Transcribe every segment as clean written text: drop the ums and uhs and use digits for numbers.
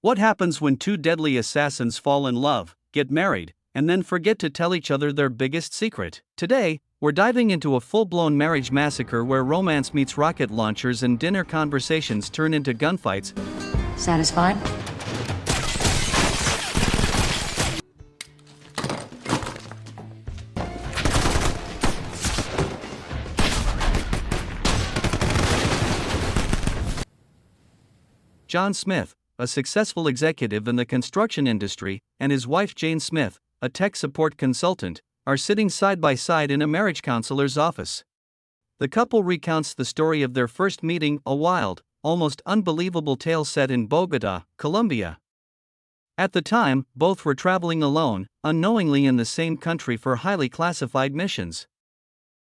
What happens when two deadly assassins fall in love, get married, and then forget to tell each other their biggest secret? Today, we're diving into a full-blown marriage massacre where romance meets rocket launchers and dinner conversations turn into gunfights. Satisfied? John Smith, a successful executive in the construction industry, and his wife Jane Smith, a tech support consultant, are sitting side by side in a marriage counselor's office. The couple recounts the story of their first meeting, a wild, almost unbelievable tale set in Bogota, Colombia. At the time, both were traveling alone, unknowingly in the same country for highly classified missions.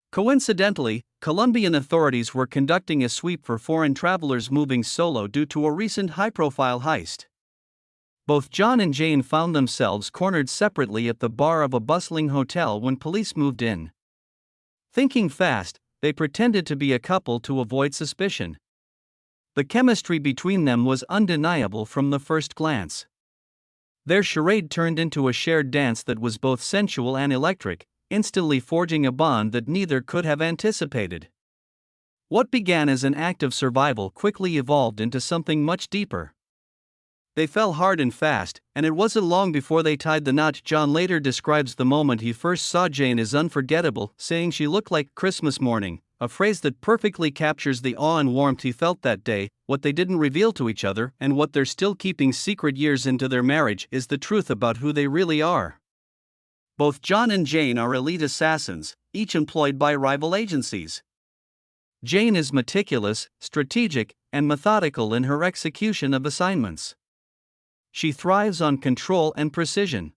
Coincidentally, Colombian authorities were conducting a sweep for foreign travelers moving solo due to a recent high-profile heist. Both John and Jane found themselves cornered separately at the bar of a bustling hotel when police moved in. Thinking fast, they pretended to be a couple to avoid suspicion. The chemistry between them was undeniable from the first glance. Their charade turned into a shared dance that was both sensual and electric, instantly forging a bond that neither could have anticipated. What began as an act of survival quickly evolved into something much deeper. They fell hard and fast, and it wasn't long before they tied the knot. John later describes the moment he first saw Jane as unforgettable, saying she looked like Christmas morning, a phrase that perfectly captures the awe and warmth he felt that day. What they didn't reveal to each other, and what they're still keeping secret years into their marriage, is the truth about who they really are. Both John and Jane are elite assassins, each employed by rival agencies. Jane is meticulous, strategic, and methodical in her execution of assignments. She thrives on control and precision.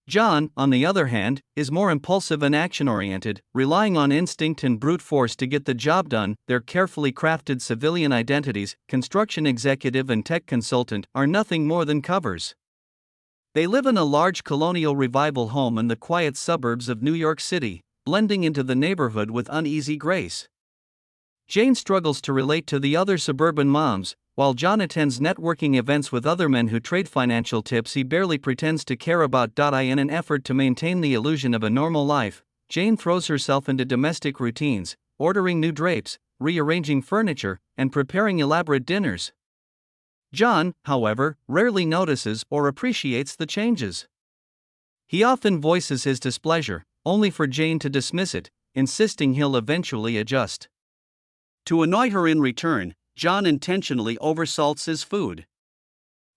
John, on the other hand, is more impulsive and action-oriented, relying on instinct and brute force to get the job done. Their carefully crafted civilian identities, construction executive and tech consultant, are nothing more than covers. They live in a large colonial revival home in the quiet suburbs of New York City, blending into the neighborhood with uneasy grace. Jane struggles to relate to the other suburban moms, while John attends networking events with other men who trade financial tips he barely pretends to care about. In an effort to maintain the illusion of a normal life, Jane throws herself into domestic routines, ordering new drapes, rearranging furniture, and preparing elaborate dinners. John, however, rarely notices or appreciates the changes. He often voices his displeasure, only for Jane to dismiss it, insisting he'll eventually adjust. To annoy her in return, John intentionally oversalts his food.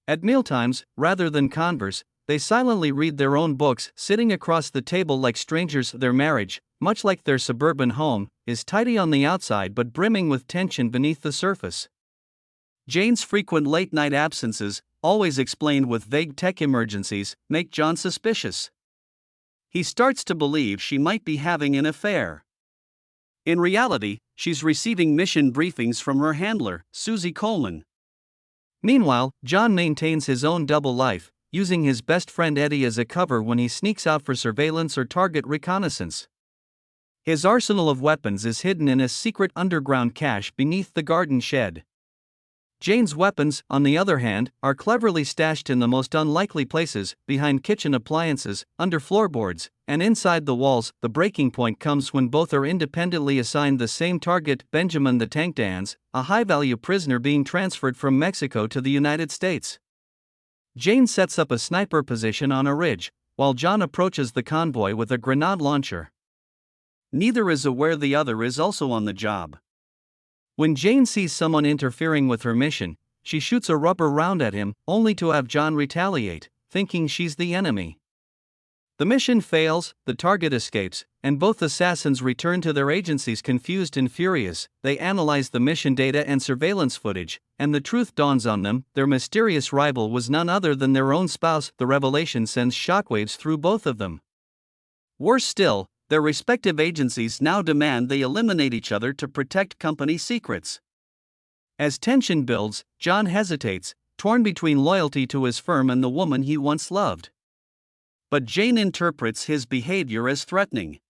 At mealtimes, rather than converse, they silently read their own books, sitting across the table like strangers. Their marriage, much like their suburban home, is tidy on the outside but brimming with tension beneath the surface. Jane's frequent late-night absences, always explained with vague tech emergencies, make John suspicious. He starts to believe she might be having an affair. In reality, she's receiving mission briefings from her handler, Susie Coleman. Meanwhile, John maintains his own double life, using his best friend Eddie as a cover when he sneaks out for surveillance or target reconnaissance. His arsenal of weapons is hidden in a secret underground cache beneath the garden shed. Jane's weapons, on the other hand, are cleverly stashed in the most unlikely places, behind kitchen appliances, under floorboards, and inside the walls. The breaking point comes when both are independently assigned the same target. Benjamin the Tank Dans, a high-value prisoner being transferred from Mexico to the United States. Jane sets up a sniper position on a ridge, while John approaches the convoy with a grenade launcher. Neither is aware the other is also on the job. When Jane sees someone interfering with her mission, she shoots a rubber round at him, only to have John retaliate, thinking she's the enemy. The mission fails, the target escapes, and both assassins return to their agencies confused and furious. They analyze the mission data and surveillance footage, and the truth dawns on them: their mysterious rival was none other than their own spouse. The revelation sends shockwaves through both of them. Worse still, their respective agencies now demand they eliminate each other to protect company secrets. As tension builds, John hesitates, torn between loyalty to his firm and the woman he once loved. But Jane interprets his behavior as threatening.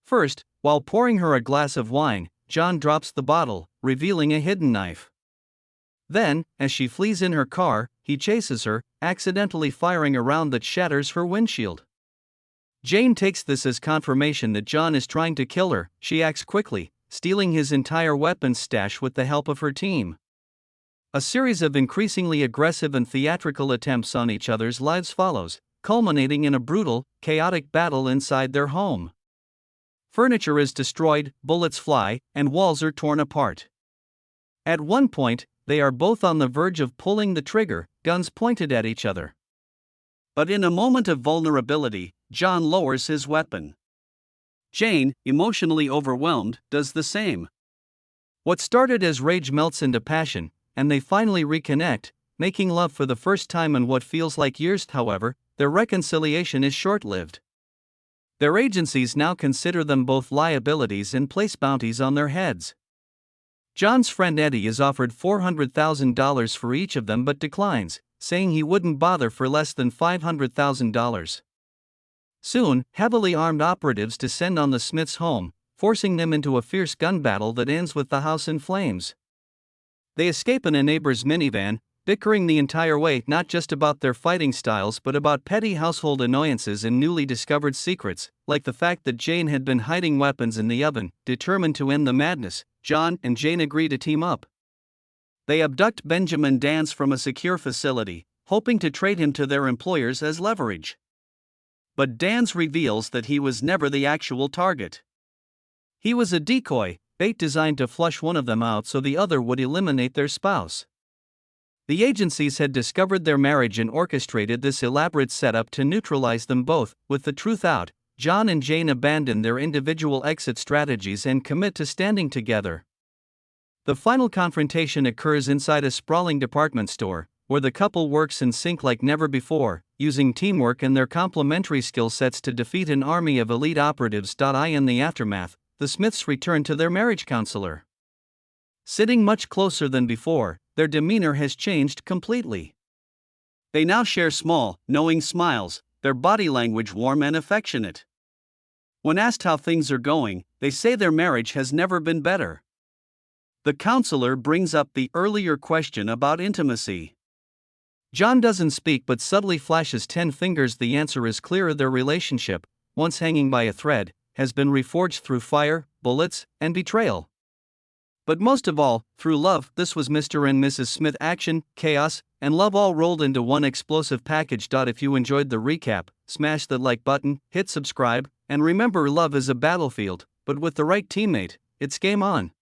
First, while pouring her a glass of wine, John drops the bottle, revealing a hidden knife. Then, as she flees in her car, he chases her, accidentally firing a round that shatters her windshield. Jane takes this as confirmation that John is trying to kill her. She acts quickly, stealing his entire weapons stash with the help of her team. A series of increasingly aggressive and theatrical attempts on each other's lives follows, culminating in a brutal, chaotic battle inside their home. Furniture is destroyed, bullets fly, and walls are torn apart. At one point, they are both on the verge of pulling the trigger, guns pointed at each other. But in a moment of vulnerability, John lowers his weapon. Jane, emotionally overwhelmed, does the same. What started as rage melts into passion, and they finally reconnect, making love for the first time in what feels like years. However, their reconciliation is short-lived. Their agencies now consider them both liabilities and place bounties on their heads. John's friend Eddie is offered $400,000 for each of them but declines, saying he wouldn't bother for less than $500,000. Soon, heavily armed operatives descend on the Smiths' home, forcing them into a fierce gun battle that ends with the house in flames. They escape in a neighbor's minivan, bickering the entire way not just about their fighting styles but about petty household annoyances and newly discovered secrets, like the fact that Jane had been hiding weapons in the oven. Determined to end the madness, John and Jane agree to team up. They abduct Benjamin Dance from a secure facility, hoping to trade him to their employers as leverage. But Dance reveals that he was never the actual target. He was a decoy, bait designed to flush one of them out so the other would eliminate their spouse. The agencies had discovered their marriage and orchestrated this elaborate setup to neutralize them both. With the truth out, John and Jane abandon their individual exit strategies and commit to standing together. The final confrontation occurs inside a sprawling department store, where the couple works in sync like never before, using teamwork and their complementary skill sets to defeat an army of elite operatives. In the aftermath, the Smiths return to their marriage counselor. Sitting much closer than before, their demeanor has changed completely. They now share small, knowing smiles, their body language warm and affectionate. When asked how things are going, they say their marriage has never been better. The counselor brings up the earlier question about intimacy. John doesn't speak but subtly flashes 10 fingers. The answer is clear: their relationship, once hanging by a thread, has been reforged through fire, bullets, and betrayal. But most of all, through love. This was Mr. and Mrs. Smith: action, chaos, and love all rolled into one explosive package. If you enjoyed the recap, smash the like button, hit subscribe, and remember, love is a battlefield, but with the right teammate, it's game on.